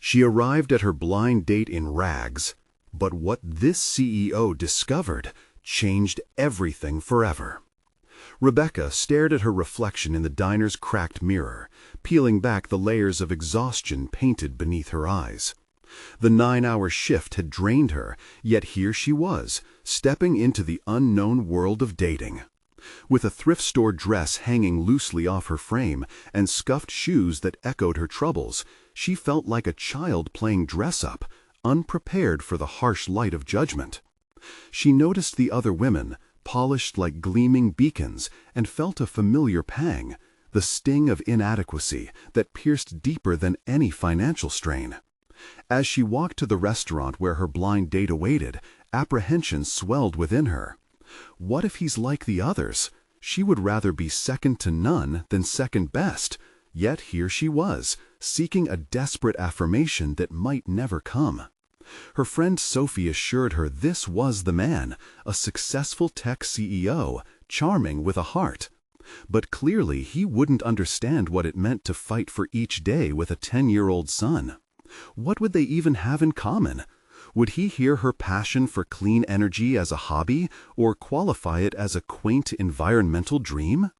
She arrived at her blind date in rags, but what this CEO discovered changed everything forever. Rebecca stared at her reflection in the diner's cracked mirror, peeling back the layers of exhaustion painted beneath her eyes. The 9-hour shift had drained her, yet here she was, stepping into the unknown world of dating. With a thrift store dress hanging loosely off her frame and scuffed shoes that echoed her troubles, she felt like a child playing dress-up, unprepared for the harsh light of judgment. She noticed the other women, polished like gleaming beacons, and felt a familiar pang, the sting of inadequacy that pierced deeper than any financial strain. As she walked to the restaurant where her blind date awaited, apprehension swelled within her. What if he's like the others? She would rather be second to none than second best. Yet here she was, seeking a desperate affirmation that might never come. Her friend Sophie assured her this was the man, a successful tech CEO, charming with a heart. But clearly he wouldn't understand what it meant to fight for each day with a 10-year-old son. What would they even have in common? Would he hear her passion for clean energy as a hobby, or qualify it as a quaint environmental dream?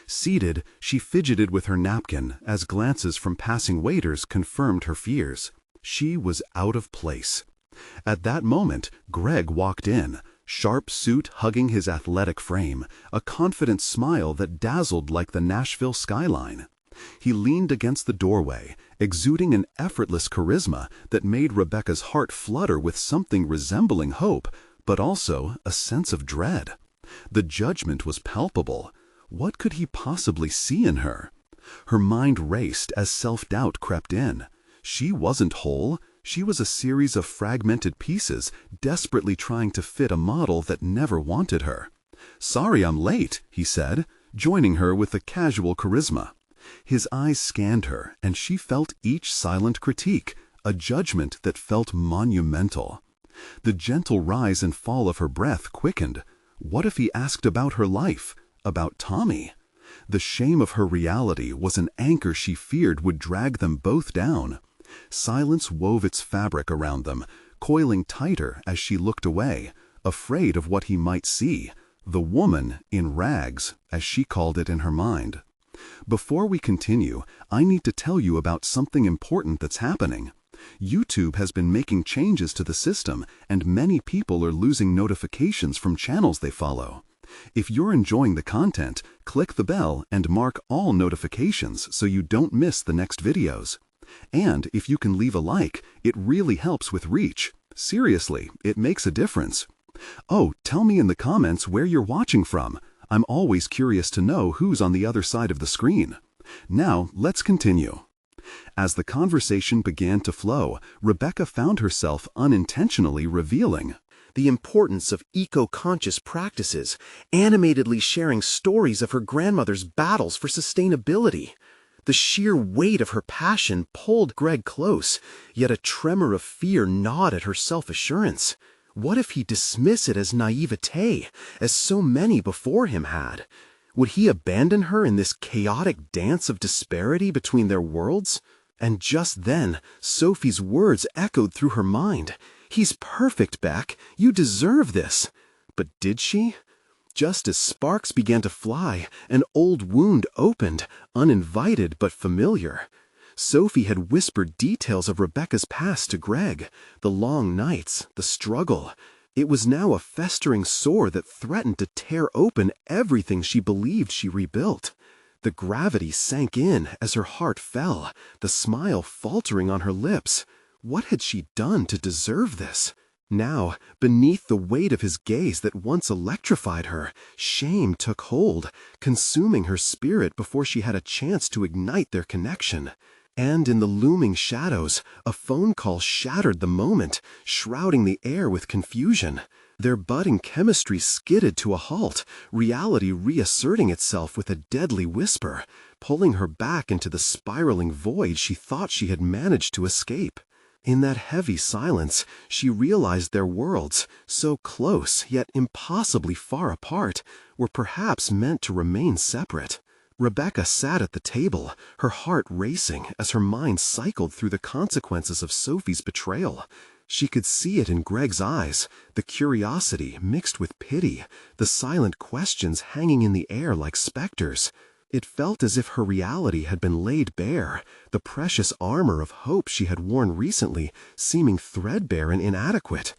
Seated, she fidgeted with her napkin as glances from passing waiters confirmed her fears. She was out of place. At that moment, Greg walked in, sharp suit hugging his athletic frame, a confident smile that dazzled like the Nashville skyline. He leaned against the doorway, exuding an effortless charisma that made Rebecca's heart flutter with something resembling hope, but also a sense of dread. The judgment was palpable. What could he possibly see in her? Her mind raced as self-doubt crept in. She wasn't whole. She was a series of fragmented pieces, desperately trying to fit a model that never wanted her. "Sorry I'm late," he said, joining her with a casual charisma. His eyes scanned her, and she felt each silent critique, a judgment that felt monumental. The gentle rise and fall of her breath quickened. What if he asked about her life, about Tommy? The shame of her reality was an anchor she feared would drag them both down. Silence wove its fabric around them, coiling tighter as she looked away, afraid of what he might see, the woman in rags, as she called it in her mind. Before we continue, I need to tell you about something important that's happening. YouTube has been making changes to the system, and many people are losing notifications from channels they follow. If you're enjoying the content, click the bell and mark all notifications so you don't miss the next videos. And if you can leave a like, it really helps with reach. Seriously, it makes a difference. Oh, tell me in the comments where you're watching from. I'm always curious to know who's on the other side of the screen. Now, let's continue. As the conversation began to flow, Rebecca found herself unintentionally revealing the importance of eco-conscious practices, animatedly sharing stories of her grandmother's battles for sustainability. The sheer weight of her passion pulled Greg close, yet a tremor of fear gnawed at her self-assurance. What if he dismissed it as naivete, as so many before him had? Would he abandon her in this chaotic dance of disparity between their worlds? And just then, Sophie's words echoed through her mind. "He's perfect, Beck. You deserve this." But did she? Just as sparks began to fly, an old wound opened, uninvited but familiar. Sophie had whispered details of Rebecca's past to Greg, the long nights, the struggle. It was now a festering sore that threatened to tear open everything she believed she rebuilt. The gravity sank in as her heart fell, the smile faltering on her lips. What had she done to deserve this? Now, beneath the weight of his gaze that once electrified her, shame took hold, consuming her spirit before she had a chance to ignite their connection. And in the looming shadows, a phone call shattered the moment, shrouding the air with confusion. Their budding chemistry skidded to a halt, reality reasserting itself with a deadly whisper, pulling her back into the spiraling void she thought she had managed to escape. In that heavy silence, she realized their worlds, so close yet impossibly far apart, were perhaps meant to remain separate. Rebecca sat at the table, her heart racing as her mind cycled through the consequences of Sophie's betrayal. She could see it in Greg's eyes, the curiosity mixed with pity, the silent questions hanging in the air like specters. It felt as if her reality had been laid bare, the precious armor of hope she had worn recently seeming threadbare and inadequate.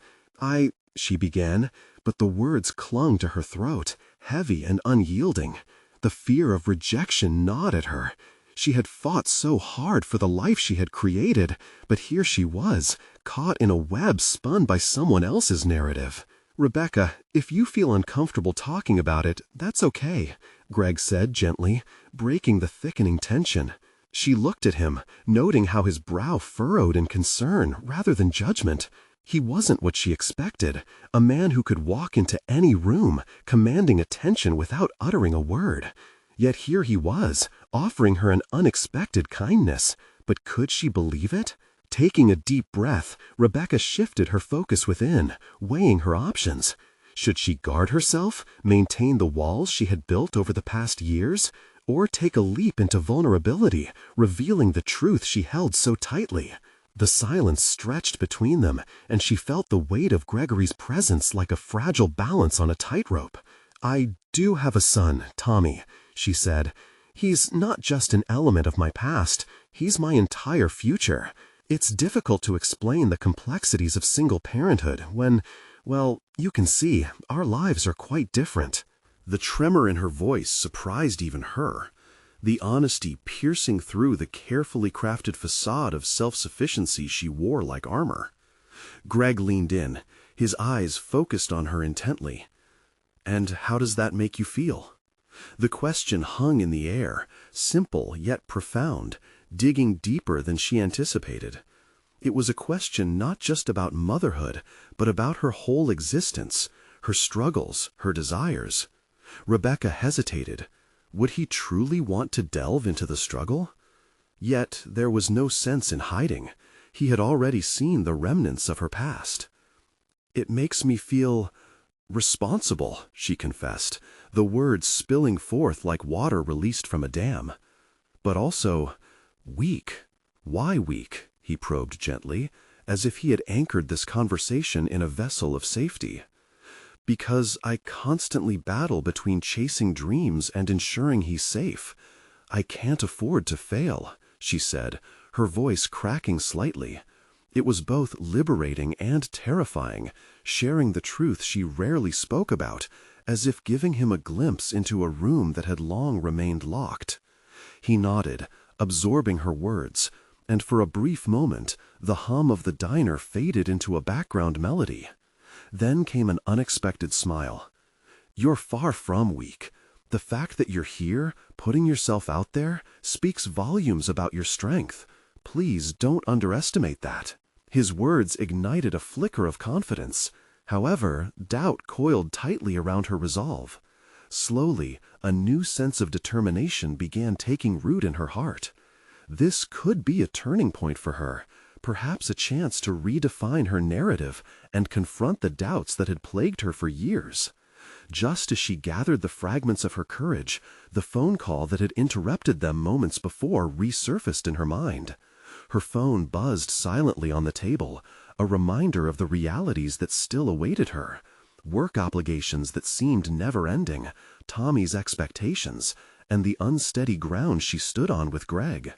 She began, but the words clung to her throat, heavy and unyielding. The fear of rejection gnawed at her. She had fought so hard for the life she had created, but here she was, caught in a web spun by someone else's narrative. "Rebecca, if you feel uncomfortable talking about it, that's okay," Greg said gently, breaking the thickening tension. She looked at him, noting how his brow furrowed in concern rather than judgment. He wasn't what she expected, a man who could walk into any room, commanding attention without uttering a word. Yet here he was, offering her an unexpected kindness. But could she believe it? Taking a deep breath, Rebecca shifted her focus within, weighing her options. Should she guard herself, maintain the walls she had built over the past years, or take a leap into vulnerability, revealing the truth she held so tightly? The silence stretched between them, and she felt the weight of Gregory's presence like a fragile balance on a tightrope. "I do have a son, Tommy," she said. "He's not just an element of my past, he's my entire future. It's difficult to explain the complexities of single parenthood when, well, you can see, our lives are quite different." The tremor in her voice surprised even her, the honesty piercing through the carefully crafted facade of self-sufficiency she wore like armor. Greg leaned in, his eyes focused on her intently. "And how does that make you feel?" The question hung in the air, simple yet profound, digging deeper than she anticipated. It was a question not just about motherhood, but about her whole existence, her struggles, her desires. Rebecca hesitated. Would he truly want to delve into the struggle? Yet there was no sense in hiding. He had already seen the remnants of her past. "It makes me feel responsible," she confessed, the words spilling forth like water released from a dam. "But also weak." "Why weak?" he probed gently, as if he had anchored this conversation in a vessel of safety. "Because I constantly battle between chasing dreams and ensuring he's safe. I can't afford to fail," she said, her voice cracking slightly. It was both liberating and terrifying, sharing the truth she rarely spoke about, as if giving him a glimpse into a room that had long remained locked. He nodded, absorbing her words, and for a brief moment, the hum of the diner faded into a background melody. Then came an unexpected smile. "You're far from weak. The fact that you're here, putting yourself out there, speaks volumes about your strength. Please don't underestimate that." His words ignited a flicker of confidence. However, doubt coiled tightly around her resolve. Slowly, a new sense of determination began taking root in her heart. This could be a turning point for her, perhaps a chance to redefine her narrative and confront the doubts that had plagued her for years. Just as she gathered the fragments of her courage, the phone call that had interrupted them moments before resurfaced in her mind. Her phone buzzed silently on the table, a reminder of the realities that still awaited her. Work obligations that seemed never-ending, Tommy's expectations, and the unsteady ground she stood on with Greg.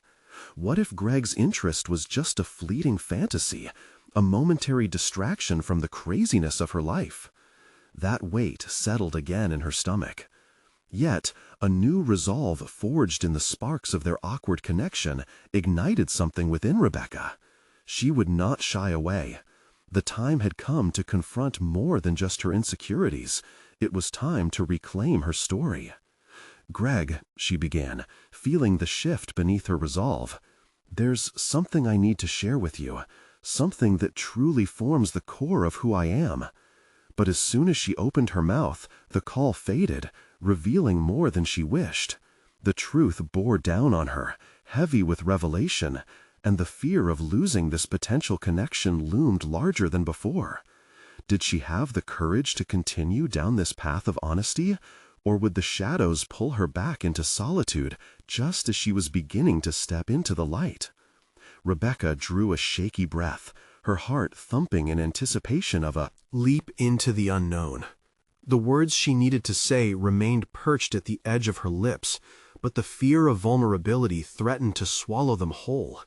What if Greg's interest was just a fleeting fantasy, a momentary distraction from the craziness of her life? That weight settled again in her stomach. Yet, a new resolve forged in the sparks of their awkward connection ignited something within Rebecca. She would not shy away. The time had come to confront more than just her insecurities. It was time to reclaim her story. "Greg," she began, feeling the shift beneath her resolve, "there's something I need to share with you, something that truly forms the core of who I am." But as soon as she opened her mouth, the call faded, revealing more than she wished. The truth bore down on her, heavy with revelation, and the fear of losing this potential connection loomed larger than before. Did she have the courage to continue down this path of honesty, Or would the shadows pull her back into solitude just as she was beginning to step into the light? Rebecca drew a shaky breath, her heart thumping in anticipation of a leap into the unknown. The words she needed to say remained perched at the edge of her lips, but the fear of vulnerability threatened to swallow them whole.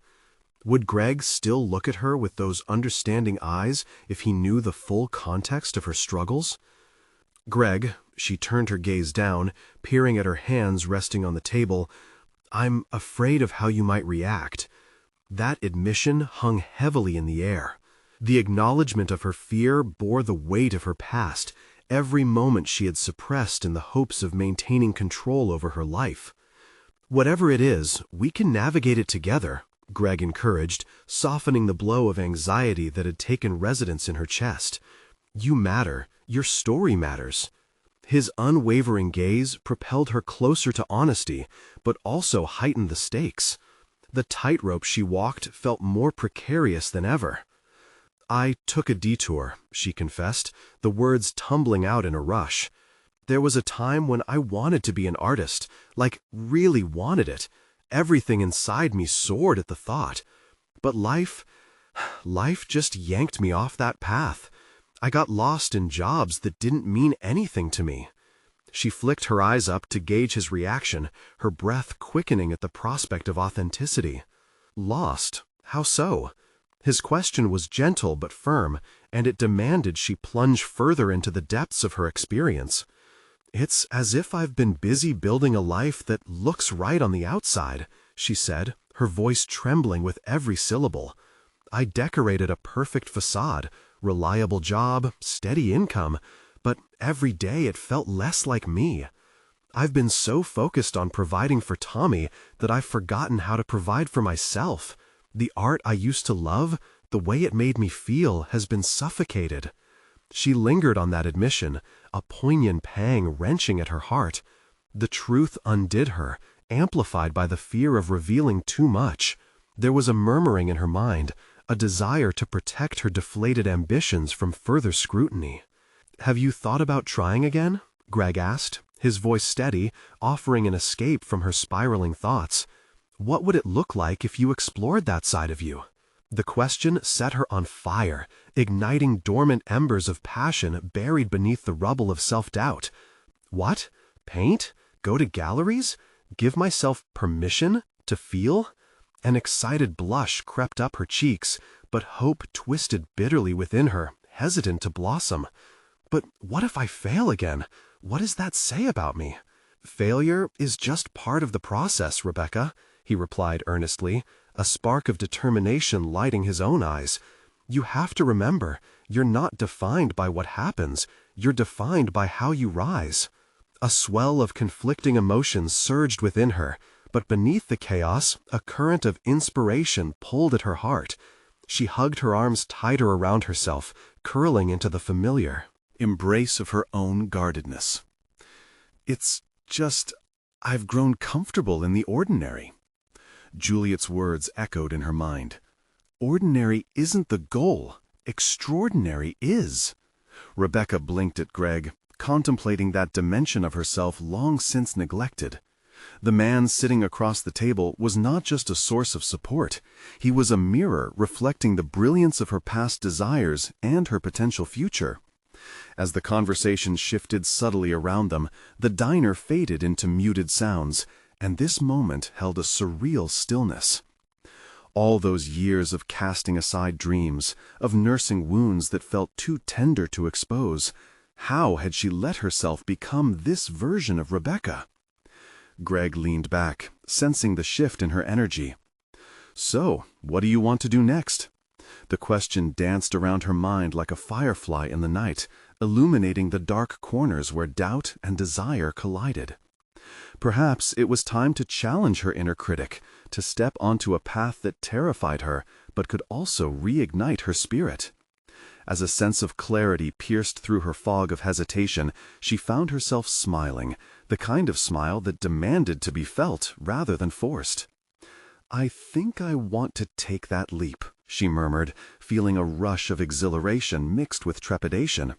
Would Greg still look at her with those understanding eyes if he knew the full context of her struggles? Greg, she turned her gaze down, peering at her hands resting on the table. I'm afraid of how you might react. That admission hung heavily in the air. The acknowledgement of her fear bore the weight of her past, every moment she had suppressed in the hopes of maintaining control over her life. Whatever it is, we can navigate it together, Greg encouraged, softening the blow of anxiety that had taken residence in her chest. You matter. Your story matters. His unwavering gaze propelled her closer to honesty, but also heightened the stakes. The tightrope she walked felt more precarious than ever. I took a detour, she confessed, the words tumbling out in a rush. There was a time when I wanted to be an artist, like really wanted it. Everything inside me soared at the thought. But life just yanked me off that path. I got lost in jobs that didn't mean anything to me. She flicked her eyes up to gauge his reaction, her breath quickening at the prospect of authenticity. Lost? How so? His question was gentle but firm, and it demanded she plunge further into the depths of her experience. It's as if I've been busy building a life that looks right on the outside, she said, her voice trembling with every syllable. I decorated a perfect facade, reliable job, steady income, but every day it felt less like me. I've been so focused on providing for Tommy that I've forgotten how to provide for myself. The art I used to love, the way it made me feel, has been suffocated. She lingered on that admission, a poignant pang wrenching at her heart. The truth undid her, amplified by the fear of revealing too much. There was a murmuring in her mind, a desire to protect her deflated ambitions from further scrutiny. Have you thought about trying again? Greg asked, his voice steady, offering an escape from her spiraling thoughts. What would it look like if you explored that side of you? The question set her on fire, igniting dormant embers of passion buried beneath the rubble of self-doubt. What? Paint? Go to galleries? Give myself permission to feel? An excited blush crept up her cheeks, but hope twisted bitterly within her, hesitant to blossom. But what if I fail again? What does that say about me? Failure is just part of the process, Rebecca, he replied earnestly, a spark of determination lighting his own eyes. You have to remember, you're not defined by what happens, you're defined by how you rise. A swell of conflicting emotions surged within her, but beneath the chaos, a current of inspiration pulled at her heart. She hugged her arms tighter around herself, curling into the familiar embrace of her own guardedness. It's just, I've grown comfortable in the ordinary. Juliet's words echoed in her mind. Ordinary isn't the goal. Extraordinary is. Rebecca blinked at Greg, contemplating that dimension of herself long since neglected. The man sitting across the table was not just a source of support. He was a mirror reflecting the brilliance of her past desires and her potential future. As the conversation shifted subtly around them, the diner faded into muted sounds, and this moment held a surreal stillness. All those years of casting aside dreams, of nursing wounds that felt too tender to expose, how had she let herself become this version of Rebecca? Greg leaned back, sensing the shift in her energy. So, what do you want to do next? The question danced around her mind like a firefly in the night, illuminating the dark corners where doubt and desire collided. Perhaps it was time to challenge her inner critic, to step onto a path that terrified her, but could also reignite her spirit. As a sense of clarity pierced through her fog of hesitation, she found herself smiling, the kind of smile that demanded to be felt rather than forced. I think I want to take that leap, she murmured, feeling a rush of exhilaration mixed with trepidation.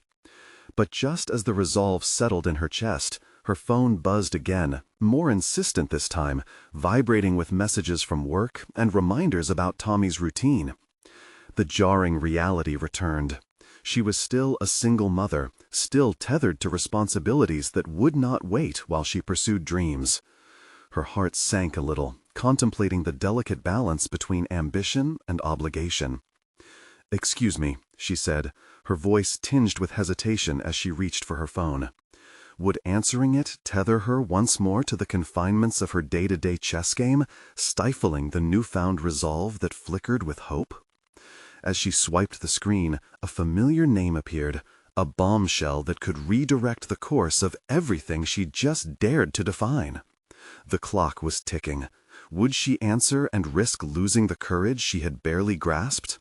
But just as the resolve settled in her chest, Her phone buzzed again, more insistent this time, vibrating with messages from work and reminders about Tommy's routine. The jarring reality returned. She was still a single mother, still tethered to responsibilities that would not wait while she pursued dreams. Her heart sank a little, contemplating the delicate balance between ambition and obligation. "Excuse me," she said, her voice tinged with hesitation as she reached for her phone. Would answering it tether her once more to the confinements of her day-to-day chess game, stifling the newfound resolve that flickered with hope? As she swiped the screen, a familiar name appeared, a bombshell that could redirect the course of everything she'd just dared to define. The clock was ticking. Would she answer and risk losing the courage she had barely grasped?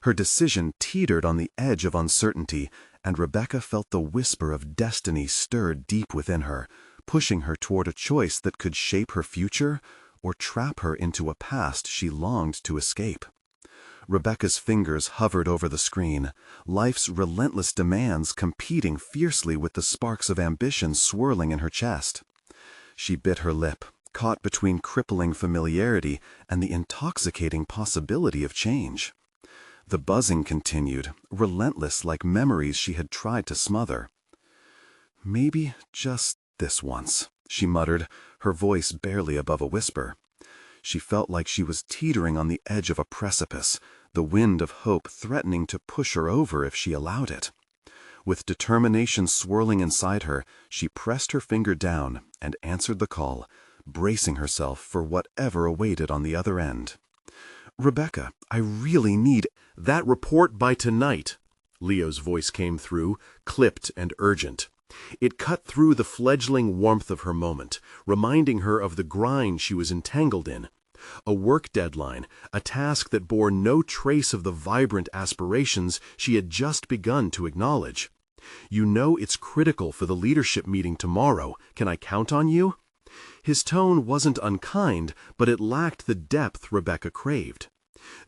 Her decision teetered on the edge of uncertainty, and Rebecca felt the whisper of destiny stir deep within her, pushing her toward a choice that could shape her future or trap her into a past she longed to escape. Rebecca's fingers hovered over the screen, life's relentless demands competing fiercely with the sparks of ambition swirling in her chest. She bit her lip, caught between crippling familiarity and the intoxicating possibility of change. The buzzing continued, relentless like memories she had tried to smother. "Maybe just this once," she muttered, her voice barely above a whisper. She felt like she was teetering on the edge of a precipice, the wind of hope threatening to push her over if she allowed it. With determination swirling inside her, she pressed her finger down and answered the call, bracing herself for whatever awaited on the other end. "Rebecca, I really need—" "That report by tonight," Leo's voice came through, clipped and urgent. It cut through the fledgling warmth of her moment, reminding her of the grind she was entangled in. A work deadline, a task that bore no trace of the vibrant aspirations she had just begun to acknowledge. "You know it's critical for the leadership meeting tomorrow. Can I count on you?" His tone wasn't unkind, but it lacked the depth Rebecca craved.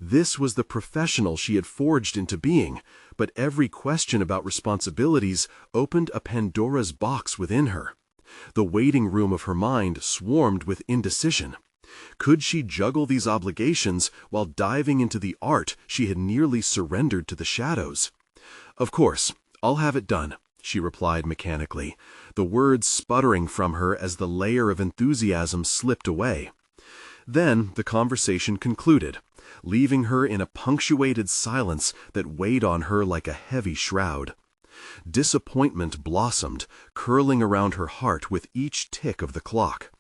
This was the professional she had forged into being, but every question about responsibilities opened a Pandora's box within her. The waiting room of her mind swarmed with indecision. Could she juggle these obligations while diving into the art she had nearly surrendered to the shadows? "Of course, I'll have it done," she replied mechanically, the words sputtering from her as the layer of enthusiasm slipped away. Then the conversation concluded, leaving her in a punctuated silence that weighed on her like a heavy shroud. Disappointment blossomed, curling around her heart with each tick of the clock.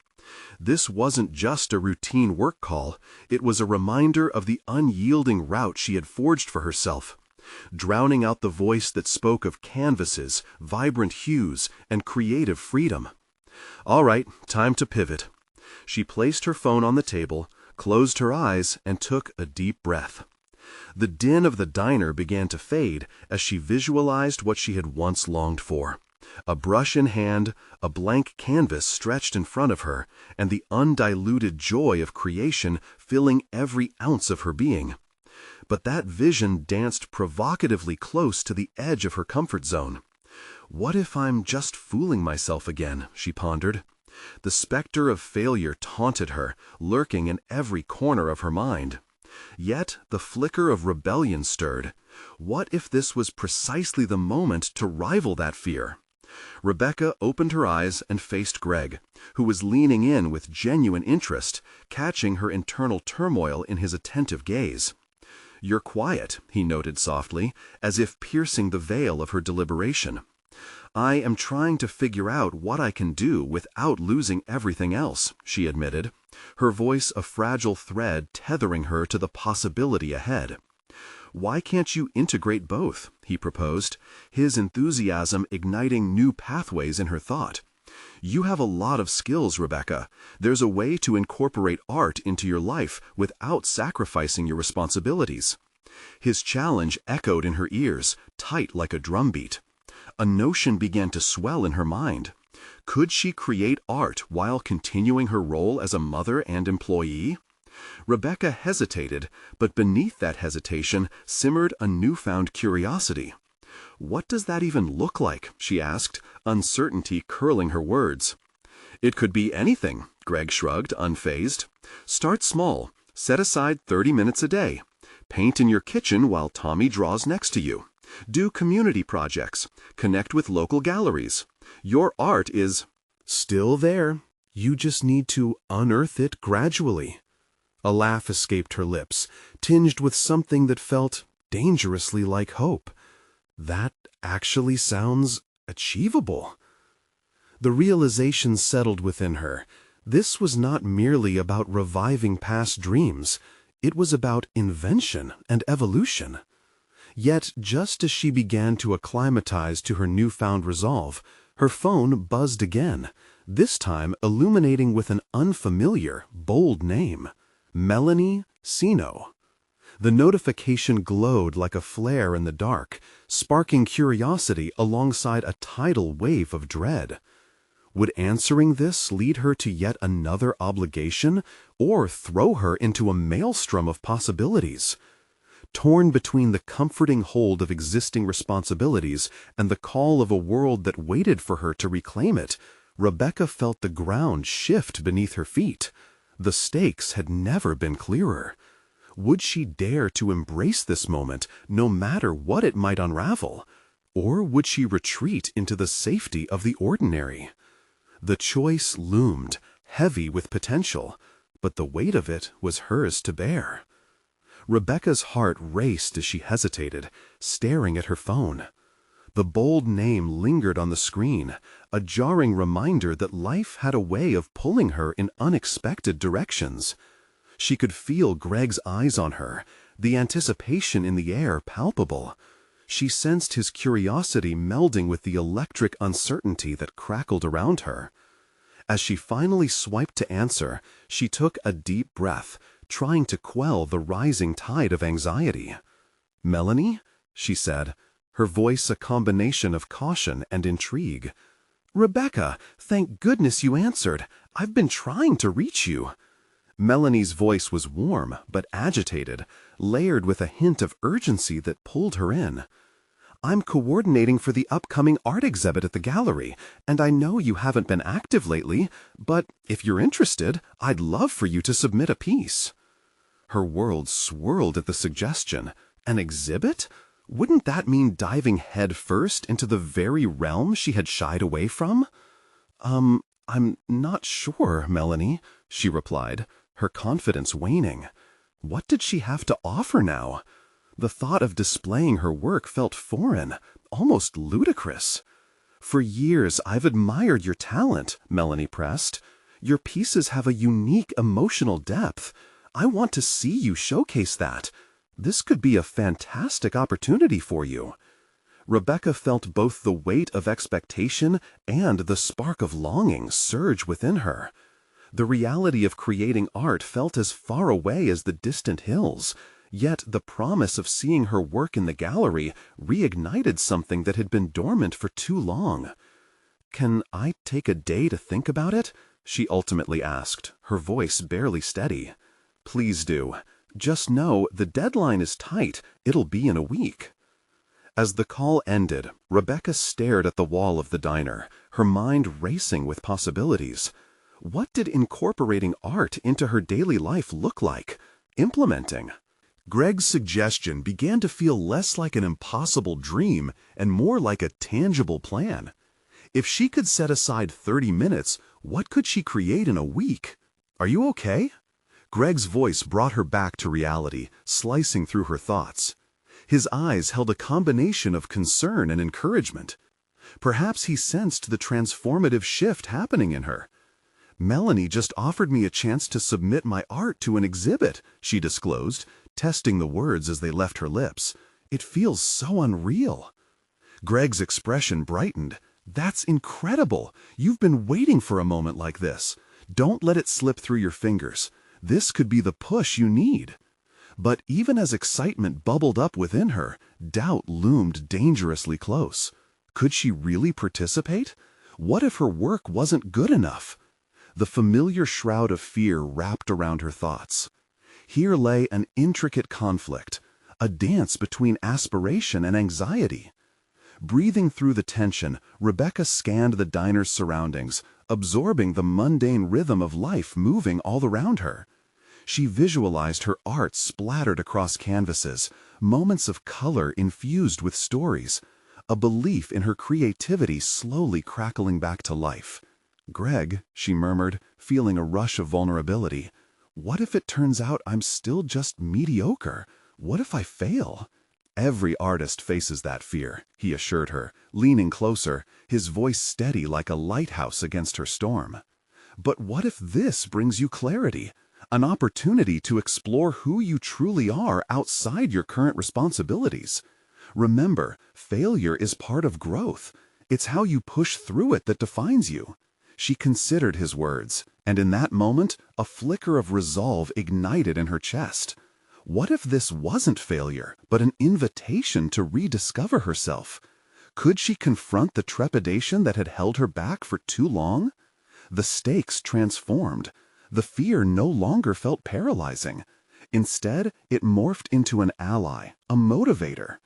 This wasn't just a routine work call, it was a reminder of the unyielding route she had forged for herself, drowning out the voice that spoke of canvases, vibrant hues, and creative freedom. All right, time to pivot. She placed her phone on the table, closed her eyes, and took a deep breath. The din of the diner began to fade as she visualized what she had once longed for. A brush in hand, a blank canvas stretched in front of her, and the undiluted joy of creation filling every ounce of her being. But that vision danced provocatively close to the edge of her comfort zone. "What if I'm just fooling myself again?" she pondered. The specter of failure taunted her, lurking in every corner of her mind. Yet the flicker of rebellion stirred. What if this was precisely the moment to rival that fear? Rebecca opened her eyes and faced Greg, who was leaning in with genuine interest, catching her internal turmoil in his attentive gaze. "You're quiet," he noted softly, as if piercing the veil of her deliberation. "I am trying to figure out what I can do without losing everything else," she admitted, her voice a fragile thread tethering her to the possibility ahead. "Why can't you integrate both?" he proposed, his enthusiasm igniting new pathways in her thought. "You have a lot of skills, Rebecca. There's a way to incorporate art into your life without sacrificing your responsibilities." His challenge echoed in her ears, tight like a drumbeat. A notion began to swell in her mind. Could she create art while continuing her role as a mother and employee? Rebecca hesitated, but beneath that hesitation simmered a newfound curiosity. "What does that even look like?" she asked, uncertainty curling her words. "It could be anything," Greg shrugged, unfazed. "Start small. Set aside 30 minutes a day. Paint in your kitchen while Tommy draws next to you. Do community projects. Connect with local galleries. Your art is Still there. You just need to unearth it gradually. A laugh escaped her lips, tinged with something that felt dangerously like hope. That actually sounds achievable. The realization settled within her. This was not merely about reviving past dreams. It was about invention and evolution. Yet, just as she began to acclimatize to her newfound resolve, her phone buzzed again, this time illuminating with an unfamiliar, bold name, Melanie Sino. The notification glowed like a flare in the dark, sparking curiosity alongside a tidal wave of dread. Would answering this lead her to yet another obligation, or throw her into a maelstrom of possibilities? Torn between the comforting hold of existing responsibilities and the call of a world that waited for her to reclaim it, Rebecca felt the ground shift beneath her feet. The stakes had never been clearer. Would she dare to embrace this moment, no matter what it might unravel? Or would she retreat into the safety of the ordinary? The choice loomed, heavy with potential, but the weight of it was hers to bear. Rebecca's heart raced as she hesitated, staring at her phone. The bold name lingered on the screen, a jarring reminder that life had a way of pulling her in unexpected directions. She could feel Greg's eyes on her, the anticipation in the air palpable. She sensed his curiosity melding with the electric uncertainty that crackled around her. As she finally swiped to answer, she took a deep breath, trying to quell the rising tide of anxiety. "Melanie?" she said, her voice a combination of caution and intrigue. "Rebecca, thank goodness you answered. I've been trying to reach you." Melanie's voice was warm but agitated, layered with a hint of urgency that pulled her in. "I'm coordinating for the upcoming art exhibit at the gallery, and I know you haven't been active lately, but if you're interested, I'd love for you to submit a piece." Her world swirled at the suggestion. An exhibit? Wouldn't that mean diving headfirst into the very realm she had shied away from? I'm not sure, Melanie," she replied, her confidence waning. What did she have to offer now? The thought of displaying her work felt foreign, almost ludicrous. "For years I've admired your talent," Melanie pressed. "Your pieces have a unique emotional depth. I want to see you showcase that. This could be a fantastic opportunity for you." Rebecca felt both the weight of expectation and the spark of longing surge within her. The reality of creating art felt as far away as the distant hills, yet the promise of seeing her work in the gallery reignited something that had been dormant for too long. "Can I take a day to think about it?" she ultimately asked, her voice barely steady. "Please do. Just know the deadline is tight. It'll be in a week." As the call ended, Rebecca stared at the wall of the diner, her mind racing with possibilities. What did incorporating art into her daily life look like? Implementing? Greg's suggestion began to feel less like an impossible dream and more like a tangible plan. If she could set aside 30 minutes, what could she create in a week? "Are you okay?" Greg's voice brought her back to reality, slicing through her thoughts. His eyes held a combination of concern and encouragement. Perhaps he sensed the transformative shift happening in her. "Melanie just offered me a chance to submit my art to an exhibit," she disclosed, testing the words as they left her lips. "It feels so unreal." Greg's expression brightened. "That's incredible. You've been waiting for a moment like this. Don't let it slip through your fingers. This could be the push you need." But even as excitement bubbled up within her, doubt loomed dangerously close. Could she really participate? What if her work wasn't good enough? The familiar shroud of fear wrapped around her thoughts. Here lay an intricate conflict, a dance between aspiration and anxiety. Breathing through the tension, Rebecca scanned the diner's surroundings, absorbing the mundane rhythm of life moving all around her. She visualized her art splattered across canvases, moments of color infused with stories, a belief in her creativity slowly crackling back to life. "Greg," she murmured, feeling a rush of vulnerability, "what if it turns out I'm still just mediocre? What if I fail?" "Every artist faces that fear," he assured her, leaning closer, his voice steady like a lighthouse against her storm. "But what if this brings you clarity? An opportunity to explore who you truly are outside your current responsibilities? Remember, failure is part of growth. It's how you push through it that defines you." She considered his words, and in that moment, a flicker of resolve ignited in her chest. What if this wasn't failure, but an invitation to rediscover herself? Could she confront the trepidation that had held her back for too long? The stakes transformed. The fear no longer felt paralyzing. Instead, it morphed into an ally, a motivator.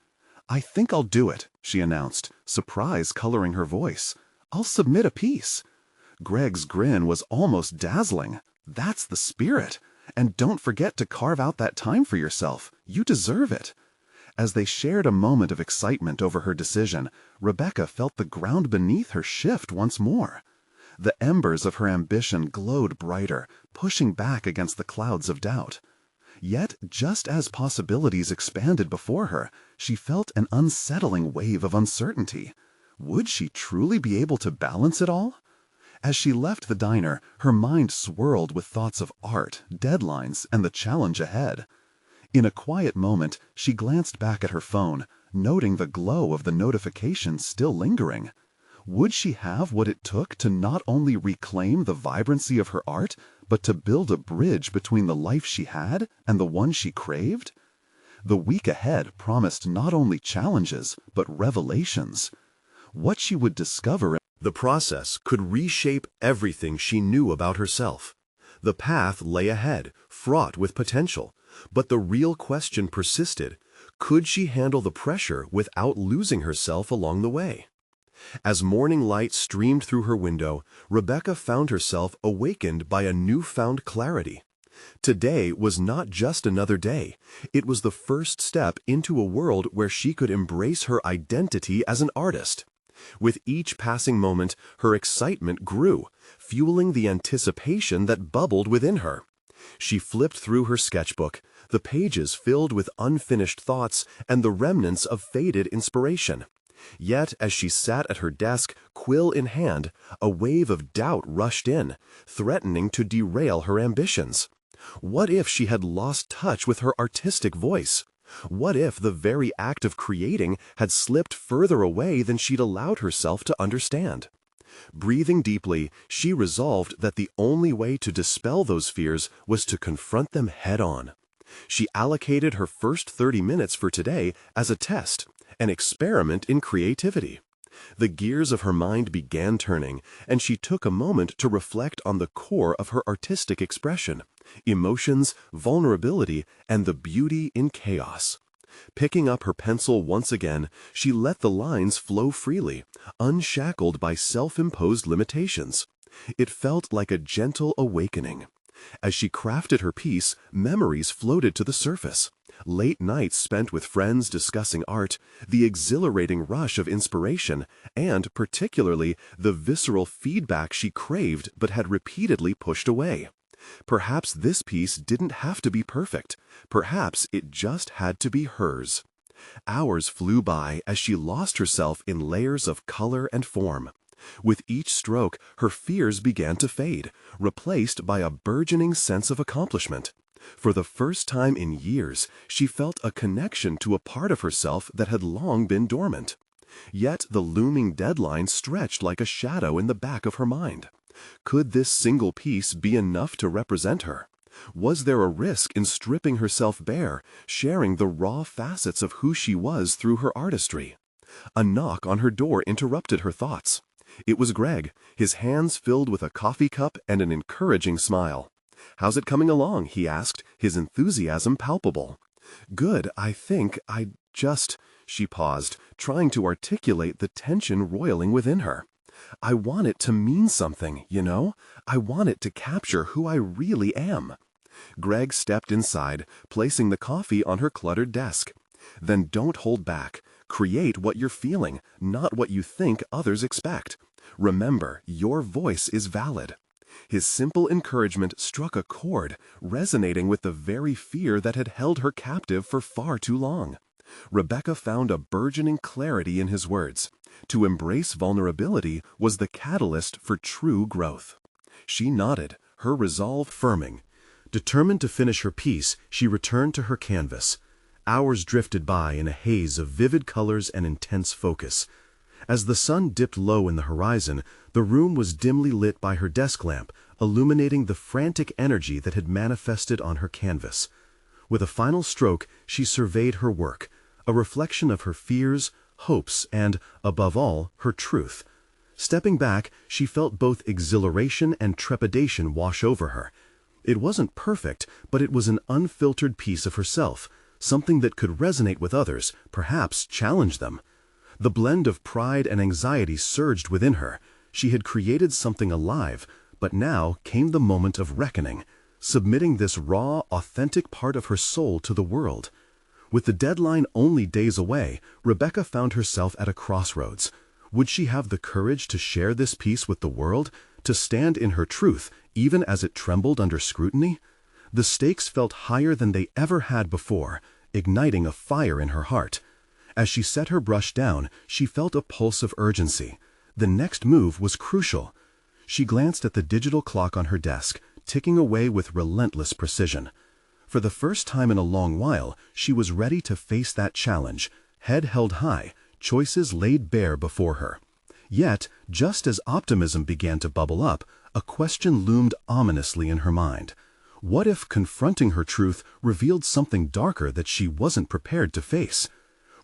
"I think I'll do it," she announced, surprise coloring her voice. "I'll submit a piece." Greg's grin was almost dazzling. "That's the spirit. And don't forget to carve out that time for yourself. You deserve it." As they shared a moment of excitement over her decision, Rebecca felt the ground beneath her shift once more. The embers of her ambition glowed brighter, pushing back against the clouds of doubt. Yet, just as possibilities expanded before her, she felt an unsettling wave of uncertainty. Would she truly be able to balance it all? As she left the diner, her mind swirled with thoughts of art, deadlines, and the challenge ahead. In a quiet moment, she glanced back at her phone, noting the glow of the notifications still lingering. Would she have what it took to not only reclaim the vibrancy of her art, but to build a bridge between the life she had and the one she craved? The week ahead promised not only challenges, but revelations. What she would discover. The process could reshape everything she knew about herself. The path lay ahead, fraught with potential, but the real question persisted: could she handle the pressure without losing herself along the way? As morning light streamed through her window, Rebecca found herself awakened by a newfound clarity. Today was not just another day. It was the first step into a world where she could embrace her identity as an artist. With each passing moment, her excitement grew, fueling the anticipation that bubbled within her. She flipped through her sketchbook, the pages filled with unfinished thoughts and the remnants of faded inspiration. Yet, as she sat at her desk, quill in hand, a wave of doubt rushed in, threatening to derail her ambitions. What if she had lost touch with her artistic voice? What if the very act of creating had slipped further away than she'd allowed herself to understand? Breathing deeply, she resolved that the only way to dispel those fears was to confront them head-on. She allocated her first 30 minutes for today as a test, an experiment in creativity. The gears of her mind began turning, and she took a moment to reflect on the core of her artistic expression: emotions, vulnerability, and the beauty in chaos. Picking up her pencil once again, she let the lines flow freely, unshackled by self-imposed limitations. It felt like a gentle awakening. As she crafted her piece, memories floated to the surface. Late nights spent with friends discussing art, the exhilarating rush of inspiration, and, particularly, the visceral feedback she craved but had repeatedly pushed away. Perhaps this piece didn't have to be perfect. Perhaps it just had to be hers. Hours flew by as she lost herself in layers of color and form. With each stroke, her fears began to fade, replaced by a burgeoning sense of accomplishment. For the first time in years, she felt a connection to a part of herself that had long been dormant. Yet the looming deadline stretched like a shadow in the back of her mind. Could this single piece be enough to represent her? Was there a risk in stripping herself bare, sharing the raw facets of who she was through her artistry? A knock on her door interrupted her thoughts. It was Greg, his hands filled with a coffee cup and an encouraging smile. "How's it coming along?" he asked, his enthusiasm palpable. "Good, I think. I'd She paused, trying to articulate the tension roiling within her. I want it to mean something, you know? I want it to capture who I really am. Greg stepped inside, placing the coffee on her cluttered desk. Then don't hold back. Create what you're feeling, not what you think others expect. Remember, your voice is valid. His simple encouragement struck a chord, resonating with the very fear that had held her captive for far too long. Rebecca found a burgeoning clarity in his words. To embrace vulnerability was the catalyst for true growth. She nodded, her resolve firming. Determined to finish her piece, she returned to her canvas. Hours drifted by in a haze of vivid colors and intense focus. As the sun dipped low in the horizon, the room was dimly lit by her desk lamp, illuminating the frantic energy that had manifested on her canvas. With a final stroke, she surveyed her work, a reflection of her fears, hopes, and, above all, her truth. Stepping back, she felt both exhilaration and trepidation wash over her. It wasn't perfect, but it was an unfiltered piece of herself, something that could resonate with others, perhaps challenge them. The blend of pride and anxiety surged within her. She had created something alive, but now came the moment of reckoning, submitting this raw, authentic part of her soul to the world. With the deadline only days away, Rebecca found herself at a crossroads. Would she have the courage to share this piece with the world, to stand in her truth, even as it trembled under scrutiny? The stakes felt higher than they ever had before, igniting a fire in her heart. As she set her brush down, she felt a pulse of urgency. The next move was crucial. She glanced at the digital clock on her desk, ticking away with relentless precision. For the first time in a long while, she was ready to face that challenge, head held high, choices laid bare before her. Yet, just as optimism began to bubble up, a question loomed ominously in her mind. What if confronting her truth revealed something darker that she wasn't prepared to face?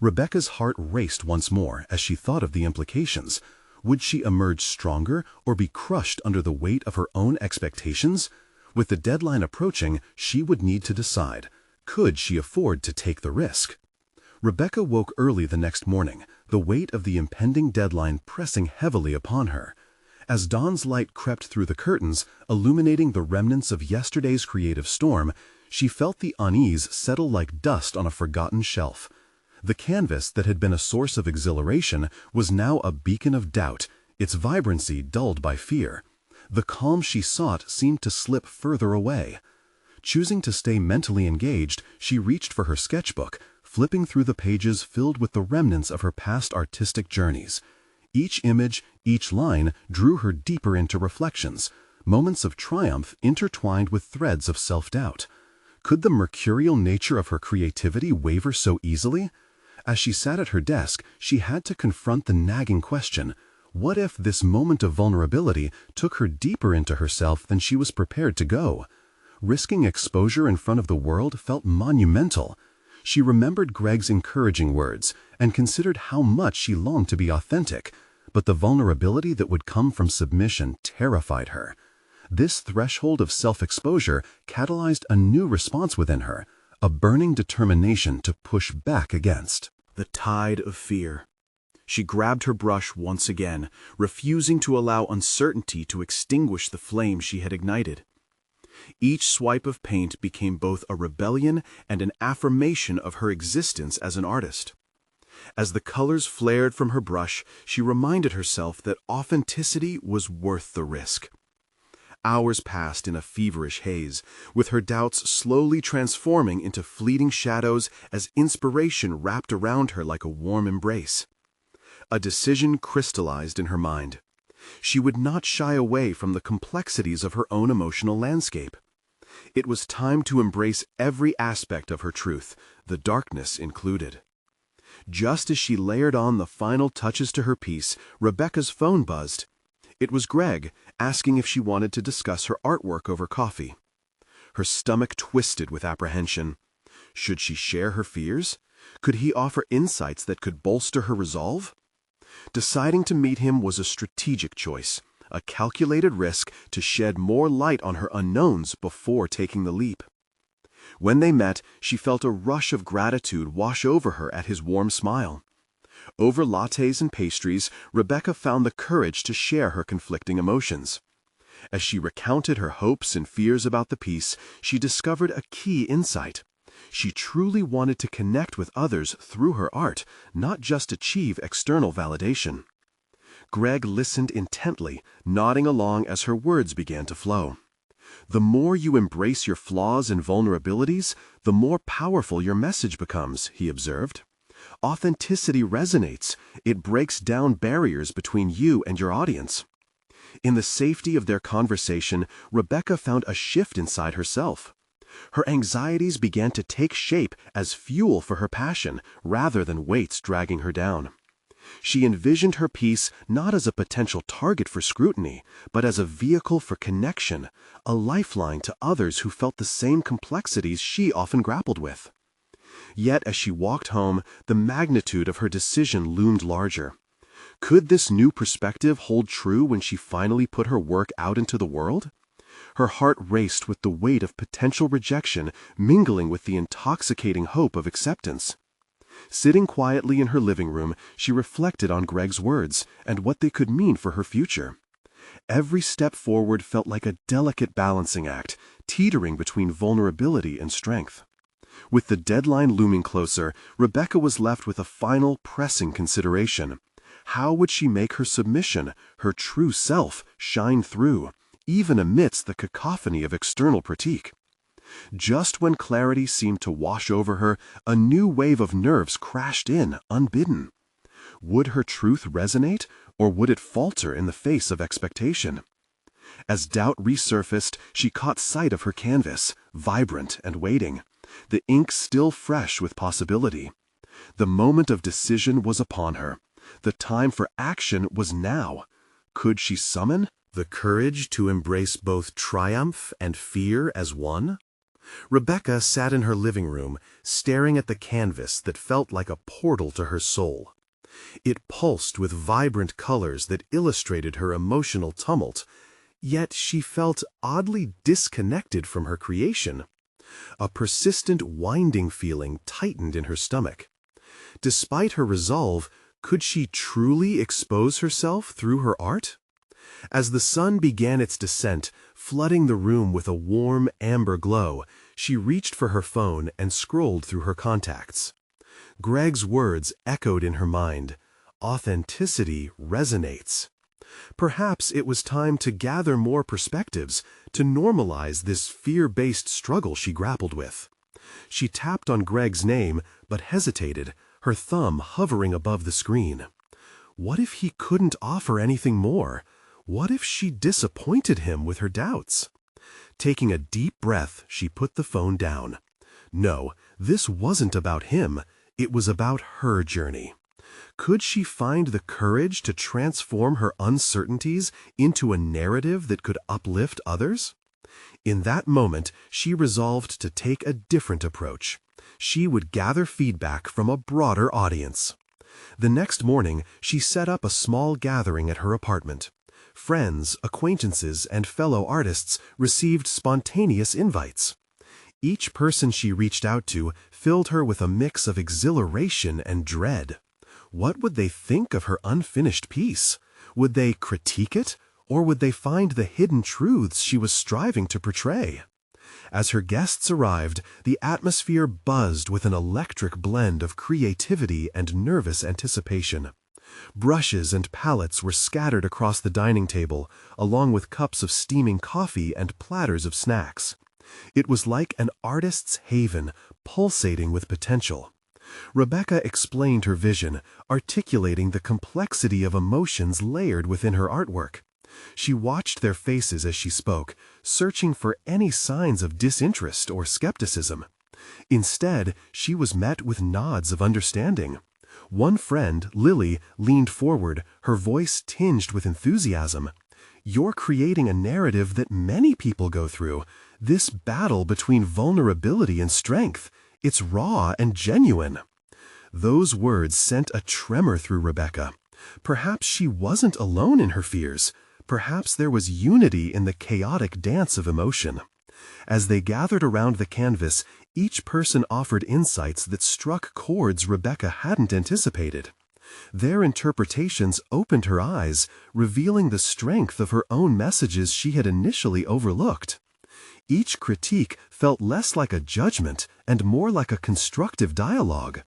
Rebecca's heart raced once more as she thought of the implications. Would she emerge stronger or be crushed under the weight of her own expectations? With the deadline approaching, she would need to decide. Could she afford to take the risk? Rebecca woke early the next morning, the weight of the impending deadline pressing heavily upon her. As dawn's light crept through the curtains, illuminating the remnants of yesterday's creative storm, she felt the unease settle like dust on a forgotten shelf. The canvas that had been a source of exhilaration was now a beacon of doubt, its vibrancy dulled by fear. The calm she sought seemed to slip further away. Choosing to stay mentally engaged, she reached for her sketchbook, flipping through the pages filled with the remnants of her past artistic journeys. Each image, each line drew her deeper into reflections, moments of triumph intertwined with threads of self-doubt. Could the mercurial nature of her creativity waver so easily? As she sat at her desk, she had to confront the nagging question, what if this moment of vulnerability took her deeper into herself than she was prepared to go? Risking exposure in front of the world felt monumental. She remembered Greg's encouraging words and considered how much she longed to be authentic, but the vulnerability that would come from submission terrified her. This threshold of self-exposure catalyzed a new response within her, a burning determination to push back against the tide of fear. She grabbed her brush once again, refusing to allow uncertainty to extinguish the flame she had ignited. Each swipe of paint became both a rebellion and an affirmation of her existence as an artist. As the colors flared from her brush, she reminded herself that authenticity was worth the risk. Hours passed in a feverish haze, with her doubts slowly transforming into fleeting shadows as inspiration wrapped around her like a warm embrace. A decision crystallized in her mind. She would not shy away from the complexities of her own emotional landscape. It was time to embrace every aspect of her truth, the darkness included. Just as she layered on the final touches to her piece, Rebecca's phone buzzed. It was Greg, asking if she wanted to discuss her artwork over coffee. Her stomach twisted with apprehension. Should she share her fears? Could he offer insights that could bolster her resolve? Deciding to meet him was a strategic choice, a calculated risk to shed more light on her unknowns before taking the leap. When they met, she felt a rush of gratitude wash over her at his warm smile. Over lattes and pastries, Rebecca found the courage to share her conflicting emotions. As she recounted her hopes and fears about the piece, she discovered a key insight. She truly wanted to connect with others through her art, not just achieve external validation. Greg listened intently, nodding along as her words began to flow. The more you embrace your flaws and vulnerabilities, the more powerful your message becomes, he observed. Authenticity resonates. It breaks down barriers between you and your audience. In the safety of their conversation, Rebecca found a shift inside herself. Her anxieties began to take shape as fuel for her passion, rather than weights dragging her down. She envisioned her piece not as a potential target for scrutiny, but as a vehicle for connection, a lifeline to others who felt the same complexities she often grappled with. Yet as she walked home, the magnitude of her decision loomed larger. Could this new perspective hold true when she finally put her work out into the world? Her heart raced with the weight of potential rejection mingling with the intoxicating hope of acceptance. Sitting quietly in her living room, she reflected on Greg's words and what they could mean for her future. Every step forward felt like a delicate balancing act, teetering between vulnerability and strength. With the deadline looming closer, Rebecca was left with a final, pressing consideration. How would she make her submission, her true self, shine through, even amidst the cacophony of external critique? Just when clarity seemed to wash over her, a new wave of nerves crashed in, unbidden. Would her truth resonate, or would it falter in the face of expectation? As doubt resurfaced, she caught sight of her canvas, vibrant and waiting, the ink still fresh with possibility. The moment of decision was upon her. The time for action was now. Could she summon The courage to embrace both triumph and fear as one? Rebecca sat in her living room, staring at the canvas that felt like a portal to her soul. It pulsed with vibrant colors that illustrated her emotional tumult, yet she felt oddly disconnected from her creation. A persistent winding feeling tightened in her stomach. Despite her resolve, could she truly expose herself through her art? As the sun began its descent, flooding the room with a warm, amber glow, she reached for her phone and scrolled through her contacts. Greg's words echoed in her mind. Authenticity resonates. Perhaps it was time to gather more perspectives, to normalize this fear-based struggle she grappled with. She tapped on Greg's name, but hesitated, her thumb hovering above the screen. What if he couldn't offer anything more? What if she disappointed him with her doubts? Taking a deep breath, she put the phone down. No, this wasn't about him. It was about her journey. Could she find the courage to transform her uncertainties into a narrative that could uplift others? In that moment, she resolved to take a different approach. She would gather feedback from a broader audience. The next morning, she set up a small gathering at her apartment. Friends, acquaintances, and fellow artists received spontaneous invites. Each person she reached out to filled her with a mix of exhilaration and dread. What would they think of her unfinished piece? Would they critique it, or would they find the hidden truths she was striving to portray? As her guests arrived, the atmosphere buzzed with an electric blend of creativity and nervous anticipation. Brushes and palettes were scattered across the dining table, along with cups of steaming coffee and platters of snacks. It was like an artist's haven, pulsating with potential. Rebecca explained her vision, articulating the complexity of emotions layered within her artwork. She watched their faces as she spoke, searching for any signs of disinterest or skepticism. Instead, she was met with nods of understanding. One friend, Lily, leaned forward, her voice tinged with enthusiasm. "You're creating a narrative that many people go through. This battle between vulnerability and strength. It's raw and genuine." Those words sent a tremor through Rebecca. Perhaps she wasn't alone in her fears. Perhaps there was unity in the chaotic dance of emotion. As they gathered around the canvas, each person offered insights that struck chords Rebecca hadn't anticipated. Their interpretations opened her eyes, revealing the strength of her own messages she had initially overlooked. Each critique felt less like a judgment and more like a constructive dialogue.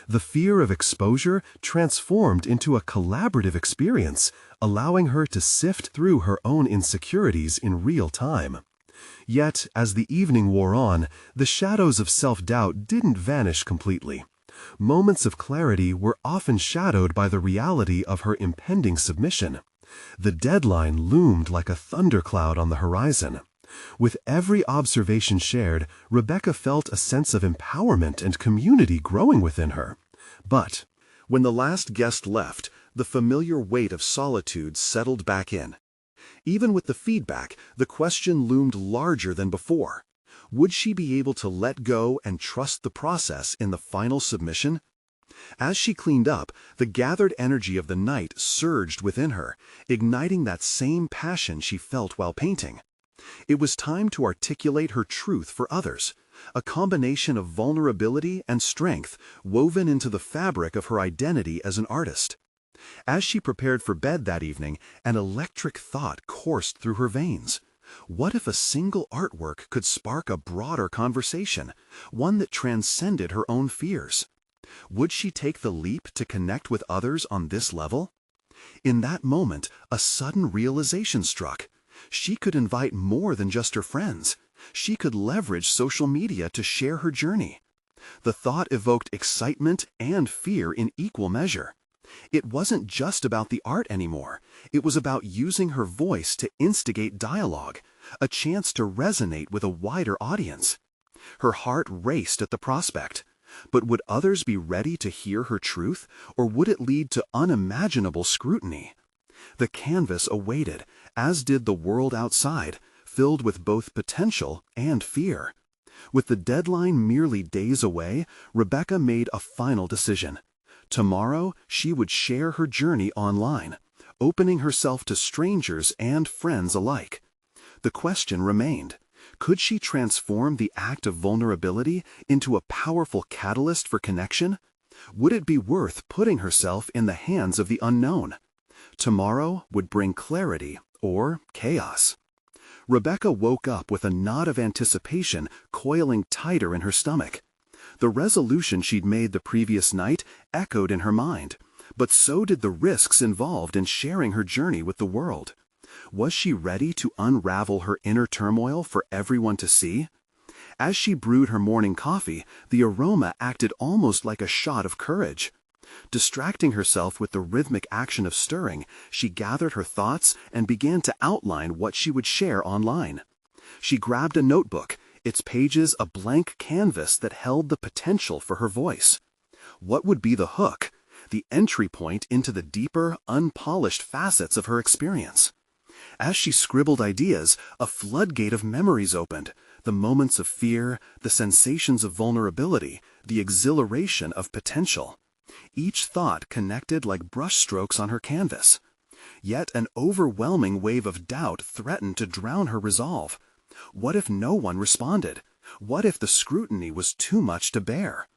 The fear of exposure transformed into a collaborative experience, allowing her to sift through her own insecurities in real time. Yet, as the evening wore on, the shadows of self-doubt didn't vanish completely. Moments of clarity were often shadowed by the reality of her impending submission. The deadline loomed like a thundercloud on the horizon. With every observation shared, Rebecca felt a sense of empowerment and community growing within her. But when the last guest left, the familiar weight of solitude settled back in. Even with the feedback, the question loomed larger than before. Would she be able to let go and trust the process in the final submission? As she cleaned up, the gathered energy of the night surged within her, igniting that same passion she felt while painting. It was time to articulate her truth for others, a combination of vulnerability and strength woven into the fabric of her identity as an artist. As she prepared for bed that evening, an electric thought coursed through her veins. What if a single artwork could spark a broader conversation, one that transcended her own fears? Would she take the leap to connect with others on this level? In that moment, a sudden realization struck. She could invite more than just her friends. She could leverage social media to share her journey. The thought evoked excitement and fear in equal measure. It wasn't just about the art anymore. It was about using her voice to instigate dialogue, a chance to resonate with a wider audience. Her heart raced at the prospect. But would others be ready to hear her truth, or would it lead to unimaginable scrutiny? The canvas awaited, as did the world outside, filled with both potential and fear. With the deadline merely days away, Rebecca made a final decision. Tomorrow, she would share her journey online, opening herself to strangers and friends alike. The question remained: could she transform the act of vulnerability into a powerful catalyst for connection? Would it be worth putting herself in the hands of the unknown? Tomorrow would bring clarity or chaos. Rebecca woke up with a knot of anticipation coiling tighter in her stomach. The resolution she'd made the previous night echoed in her mind, but so did the risks involved in sharing her journey with the world. Was she ready to unravel her inner turmoil for everyone to see? As she brewed her morning coffee, the aroma acted almost like a shot of courage. Distracting herself with the rhythmic action of stirring, she gathered her thoughts and began to outline what she would share online. She grabbed a notebook, its pages a blank canvas that held the potential for her voice. What would be the hook, the entry point into the deeper, unpolished facets of her experience? As she scribbled ideas, a floodgate of memories opened, the moments of fear, the sensations of vulnerability, the exhilaration of potential. Each thought connected like brushstrokes on her canvas. Yet an overwhelming wave of doubt threatened to drown her resolve. What if no one responded? What if the scrutiny was too much to bear?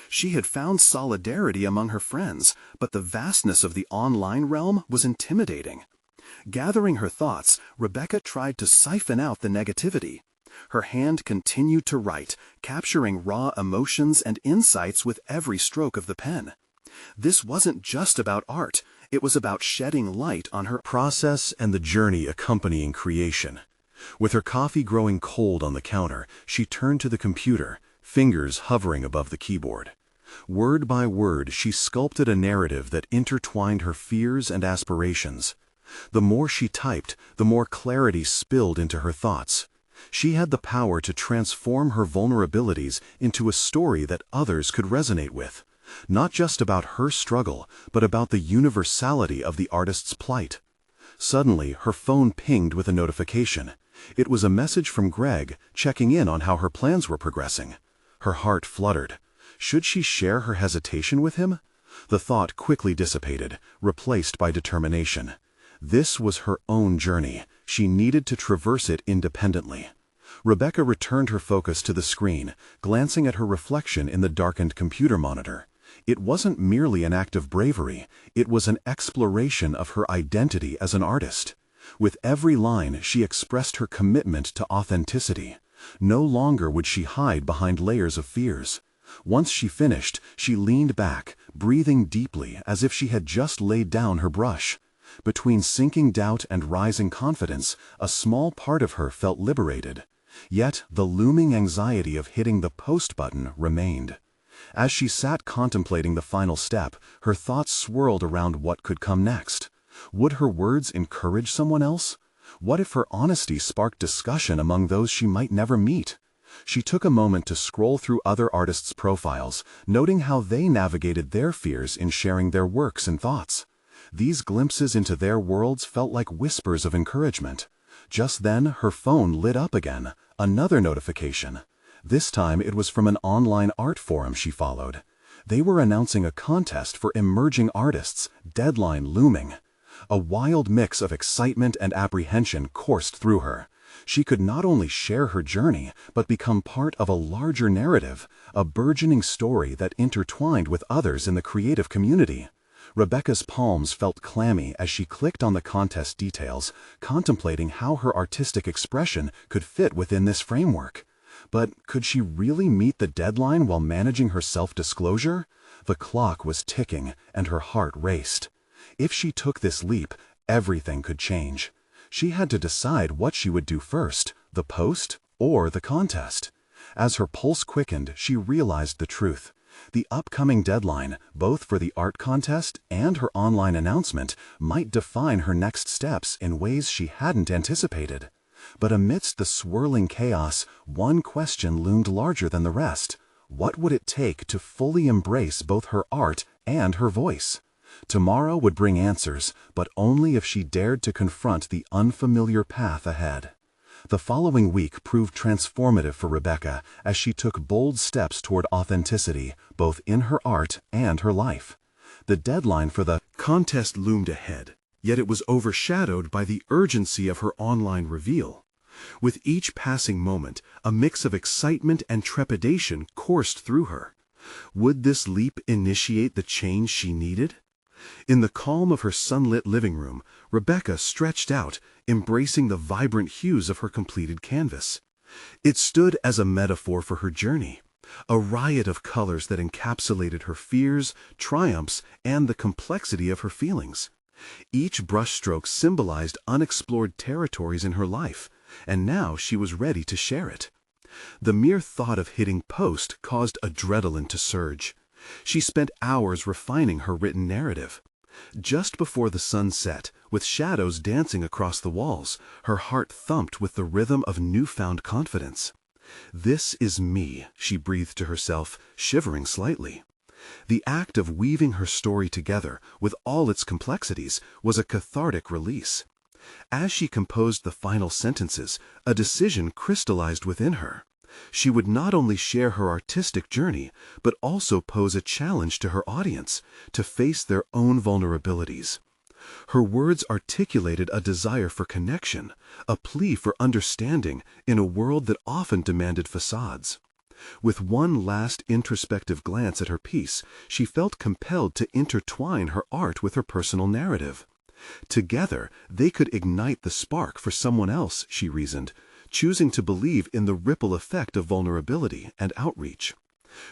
She had found solidarity among her friends, but the vastness of the online realm was intimidating. Gathering her thoughts, Rebecca tried to siphon out the negativity. Her hand continued to write, capturing raw emotions and insights with every stroke of the pen. This wasn't just about art, it was about shedding light on her process and the journey accompanying creation. With her coffee growing cold on the counter, she turned to the computer, fingers hovering above the keyboard. Word by word, she sculpted a narrative that intertwined her fears and aspirations. The more she typed, the more clarity spilled into her thoughts. She had the power to transform her vulnerabilities into a story that others could resonate with, not just about her struggle, but about the universality of the artist's plight. Suddenly, her phone pinged with a notification. It was a message from Greg, checking in on how her plans were progressing. Her heart fluttered. Should she share her hesitation with him? The thought quickly dissipated, replaced by determination. This was her own journey. She needed to traverse it independently. Rebecca returned her focus to the screen, glancing at her reflection in the darkened computer monitor. It wasn't merely an act of bravery, it was an exploration of her identity as an artist. With every line, she expressed her commitment to authenticity. No longer would she hide behind layers of fears. Once she finished, she leaned back, breathing deeply as if she had just laid down her brush. Between sinking doubt and rising confidence, a small part of her felt liberated. Yet the looming anxiety of hitting the post button remained. As she sat contemplating the final step, her thoughts swirled around what could come next. Would her words encourage someone else? What if her honesty sparked discussion among those she might never meet? She took a moment to scroll through other artists' profiles, noting how they navigated their fears in sharing their works and thoughts. These glimpses into their worlds felt like whispers of encouragement. Just then, her phone lit up again, another notification. This time it was from an online art forum she followed. They were announcing a contest for emerging artists, deadline looming. A wild mix of excitement and apprehension coursed through her. She could not only share her journey, but become part of a larger narrative, a burgeoning story that intertwined with others in the creative community. Rebecca's palms felt clammy as she clicked on the contest details, contemplating how her artistic expression could fit within this framework. But could she really meet the deadline while managing her self-disclosure? The clock was ticking, and her heart raced. If she took this leap, everything could change. She had to decide what she would do first, the post or the contest. As her pulse quickened, she realized the truth. The upcoming deadline, both for the art contest and her online announcement, might define her next steps in ways she hadn't anticipated. But amidst the swirling chaos, one question loomed larger than the rest. What would it take to fully embrace both her art and her voice? Tomorrow would bring answers, but only if she dared to confront the unfamiliar path ahead. The following week proved transformative for Rebecca as she took bold steps toward authenticity, both in her art and her life. The deadline for the contest loomed ahead, yet it was overshadowed by the urgency of her online reveal. With each passing moment, a mix of excitement and trepidation coursed through her. Would this leap initiate the change she needed? In the calm of her sunlit living room, Rebecca stretched out, embracing the vibrant hues of her completed canvas. It stood as a metaphor for her journey, a riot of colors that encapsulated her fears, triumphs, and the complexity of her feelings. Each brushstroke symbolized unexplored territories in her life, and now she was ready to share it. The mere thought of hitting post caused adrenaline to surge. She spent hours refining her written narrative. Just before the sun set, with shadows dancing across the walls, her heart thumped with the rhythm of newfound confidence. "This is me," she breathed to herself, shivering slightly. The act of weaving her story together, with all its complexities, was a cathartic release. As she composed the final sentences, a decision crystallized within her. She would not only share her artistic journey, but also pose a challenge to her audience, to face their own vulnerabilities. Her words articulated a desire for connection, a plea for understanding in a world that often demanded facades. With one last introspective glance at her piece, she felt compelled to intertwine her art with her personal narrative. Together, they could ignite the spark for someone else, she reasoned, choosing to believe in the ripple effect of vulnerability and outreach.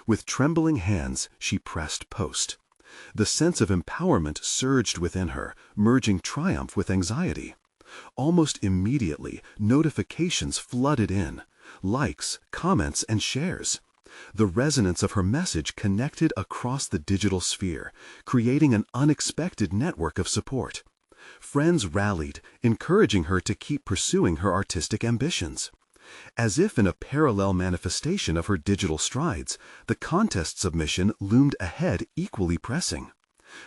With trembling hands, she pressed post. The sense of empowerment surged within her, merging triumph with anxiety. Almost immediately, notifications flooded in. Likes, comments, and shares. The resonance of her message connected across the digital sphere, creating an unexpected network of support. Friends rallied, encouraging her to keep pursuing her artistic ambitions. As if in a parallel manifestation of her digital strides, the contest submission loomed ahead equally pressing.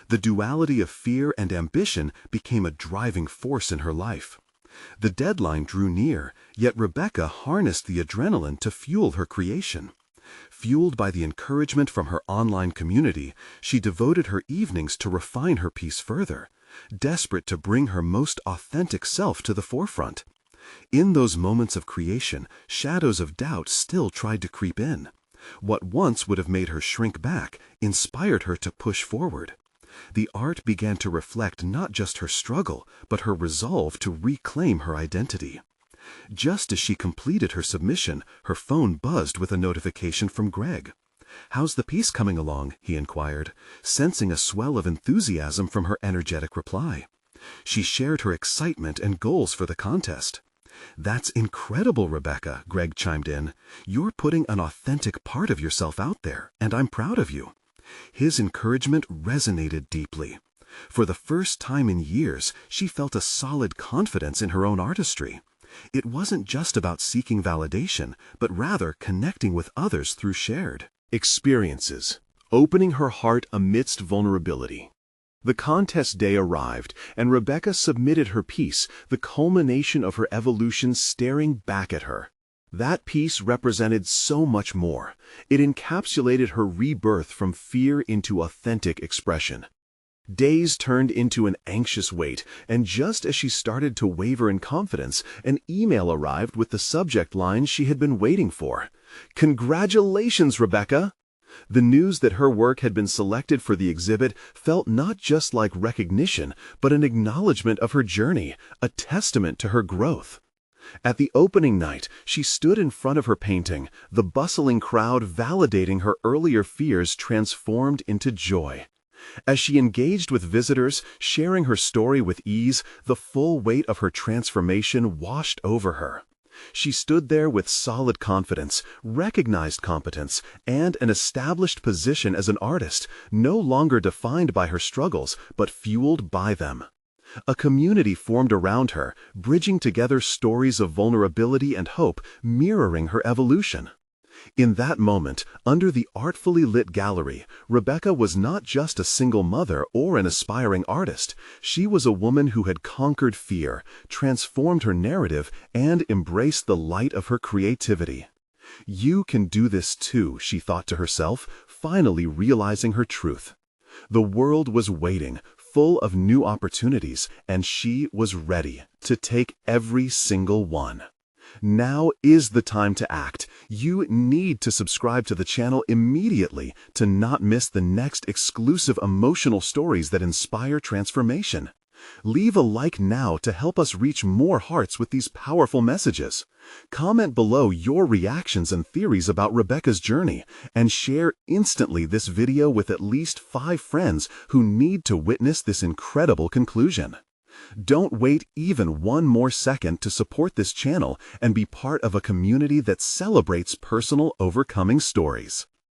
The duality of fear and ambition became a driving force in her life. The deadline drew near, yet Rebecca harnessed the adrenaline to fuel her creation. Fueled by the encouragement from her online community, she devoted her evenings to refine her piece further, desperate to bring her most authentic self to the forefront. In those moments of creation, shadows of doubt still tried to creep in. What once would have made her shrink back inspired her to push forward. The art began to reflect not just her struggle, but her resolve to reclaim her identity. Just as she completed her submission, her phone buzzed with a notification from Greg. "How's the piece coming along?" he inquired, sensing a swell of enthusiasm from her energetic reply. She shared her excitement and goals for the contest. "That's incredible, Rebecca," Greg chimed in. "You're putting an authentic part of yourself out there, and I'm proud of you." His encouragement resonated deeply. For the first time in years, she felt a solid confidence in her own artistry. It wasn't just about seeking validation, but rather connecting with others through shared experiences, opening her heart amidst vulnerability. The contest day arrived, and Rebecca submitted her piece, the culmination of her evolution staring back at her. That piece represented so much more. It encapsulated her rebirth from fear into authentic expression. Days turned into an anxious wait, and just as she started to waver in confidence, an email arrived with the subject line she had been waiting for. "Congratulations, Rebecca!" The news that her work had been selected for the exhibit felt not just like recognition, but an acknowledgement of her journey, a testament to her growth. At the opening night, she stood in front of her painting, the bustling crowd validating her earlier fears transformed into joy. As she engaged with visitors, sharing her story with ease, the full weight of her transformation washed over her. She stood there with solid confidence, recognized competence, and an established position as an artist, no longer defined by her struggles, but fueled by them. A community formed around her, bridging together stories of vulnerability and hope, mirroring her evolution. In that moment, under the artfully lit gallery, Rebecca was not just a single mother or an aspiring artist. She was a woman who had conquered fear, transformed her narrative, and embraced the light of her creativity. "You can do this too," she thought to herself, finally realizing her truth. The world was waiting, full of new opportunities, and she was ready to take every single one. Now is the time to act. You need to subscribe to the channel immediately to not miss the next exclusive emotional stories that inspire transformation. Leave a like now to help us reach more hearts with these powerful messages. Comment below your reactions and theories about Rebecca's journey, and share instantly this video with at least 5 friends who need to witness this incredible conclusion. Don't wait even one more second to support this channel and be part of a community that celebrates personal overcoming stories.